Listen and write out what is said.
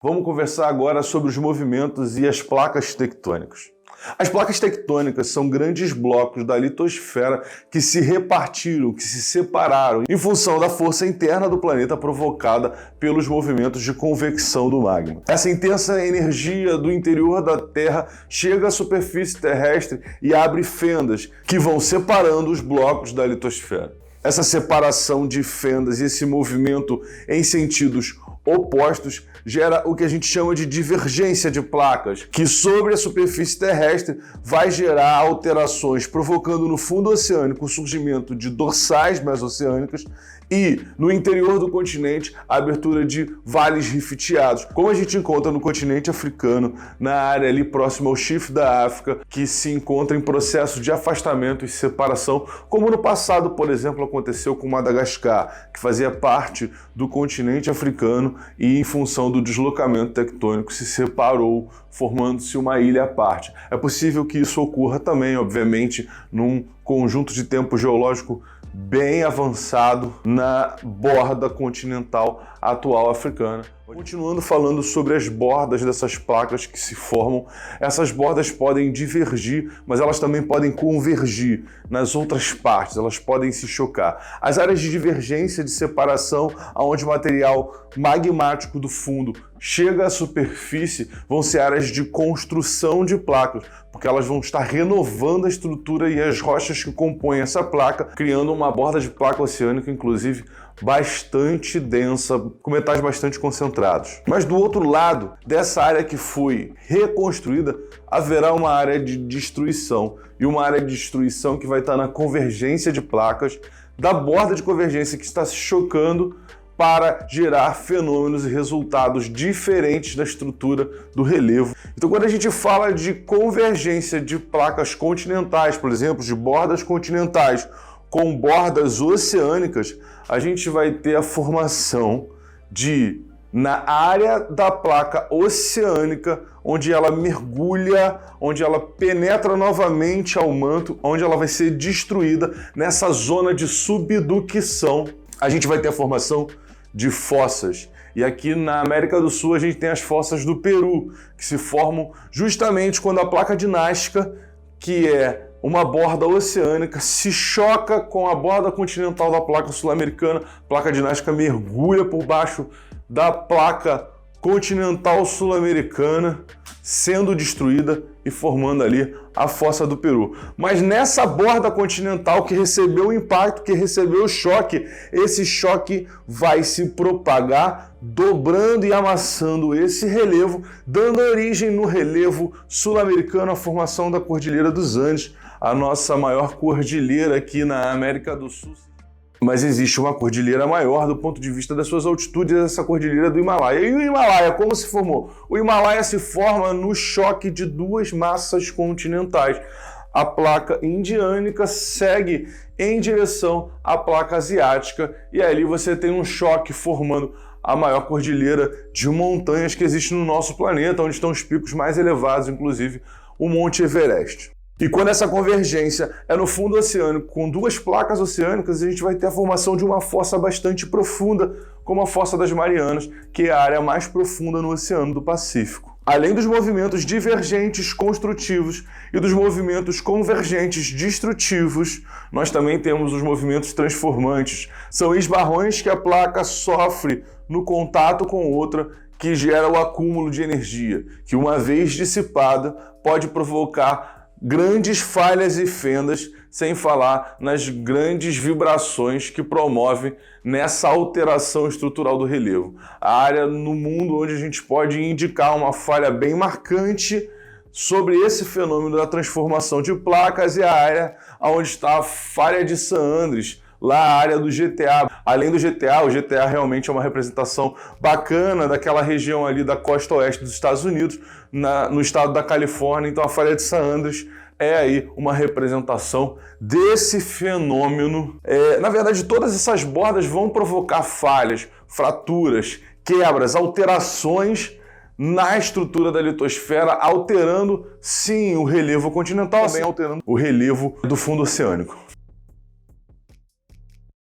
Vamos conversar agora sobre os movimentos e as placas tectônicas. As placas tectônicas são grandes blocos da litosfera que se repartiram, que se separaram em função da força interna do planeta provocada pelos movimentos de convecção do magma. Essa intensa energia do interior da Terra chega à superfície terrestre e abre fendas que vão separando os blocos da litosfera. Essa separação de fendas e esse movimento em sentidos opostos gera o que a gente chama de divergência de placas, que sobre a superfície terrestre vai gerar alterações, provocando no fundo oceânico o surgimento de dorsais mesoceânicas e, no interior do continente, a abertura de vales rifteados, como a gente encontra no continente africano, na área ali próxima ao chifre da África, que se encontra em processo de afastamento e separação, como no passado, por exemplo, aconteceu com Madagascar, que fazia parte do continente africano e, em função do deslocamento tectônico, se separou, formando-se uma ilha à parte. É possível que isso ocorra também, obviamente, num conjunto de tempo geológico bem avançado na borda continental atual africana. Continuando falando sobre as bordas dessas placas que se formam, essas bordas podem divergir, mas elas também podem convergir nas outras partes, elas podem se chocar. As áreas de divergência, de separação, onde o material magmático do fundo chega à superfície, vão ser áreas de construção de placas, porque elas vão estar renovando a estrutura e as rochas que compõem essa placa, criando uma borda de placa oceânica, inclusive, bastante densa, com metais bastante concentrados. Mas do outro lado dessa área que foi reconstruída, haverá uma área de destruição, e uma área de destruição que vai estar na convergência de placas, da borda de convergência que está se chocando para gerar fenômenos e resultados diferentes da estrutura do relevo. Então, quando a gente fala de convergência de placas continentais, por exemplo, de bordas continentais com bordas oceânicas, a gente vai ter a formação de, na área da placa oceânica, onde ela mergulha, onde ela penetra novamente ao manto, onde ela vai ser destruída nessa zona de subducção, a gente vai ter a formação de fossas. E aqui na América do Sul a gente tem as fossas do Peru, que se formam justamente quando a placa dinástica, que é uma borda oceânica, se choca com a borda continental da placa sul-americana, a placa dinástica mergulha por baixo da placa continental sul-americana, sendo destruída e formando ali a fossa do Peru. Mas nessa borda continental que recebeu o impacto, que recebeu o choque, esse choque vai se propagar, dobrando e amassando esse relevo, dando origem no relevo sul-americano à formação da Cordilheira dos Andes, a nossa maior cordilheira aqui na América do Sul. Mas existe uma cordilheira maior do ponto de vista das suas altitudes, essa cordilheira do Himalaia. E o Himalaia, como se formou? O Himalaia se forma no choque de duas massas continentais. A placa indiânica segue em direção à placa asiática e ali você tem um choque formando a maior cordilheira de montanhas que existe no nosso planeta, onde estão os picos mais elevados, inclusive o Monte Everest. E quando essa convergência é no fundo oceânico, com duas placas oceânicas, a gente vai ter a formação de uma fossa bastante profunda, como a Fossa das Marianas, que é a área mais profunda no Oceano do Pacífico. Além dos movimentos divergentes construtivos e dos movimentos convergentes destrutivos, nós também temos os movimentos transformantes. São esbarrões que a placa sofre no contato com outra, que gera o acúmulo de energia, que uma vez dissipada pode provocar grandes falhas e fendas, sem falar nas grandes vibrações que promovem nessa alteração estrutural do relevo. A área no mundo onde a gente pode indicar uma falha bem marcante sobre esse fenômeno da transformação de placas é a área onde está a falha de San Andrés, lá a área do GTA. Além do GTA, o GTA realmente é uma representação bacana daquela região ali da costa oeste dos Estados Unidos, no estado da Califórnia. Então a falha de San Andrés é aí uma representação desse fenômeno. Na verdade, todas essas bordas vão provocar falhas, fraturas, quebras, alterações na estrutura da litosfera, alterando sim o relevo continental, também alterando o relevo do fundo oceânico.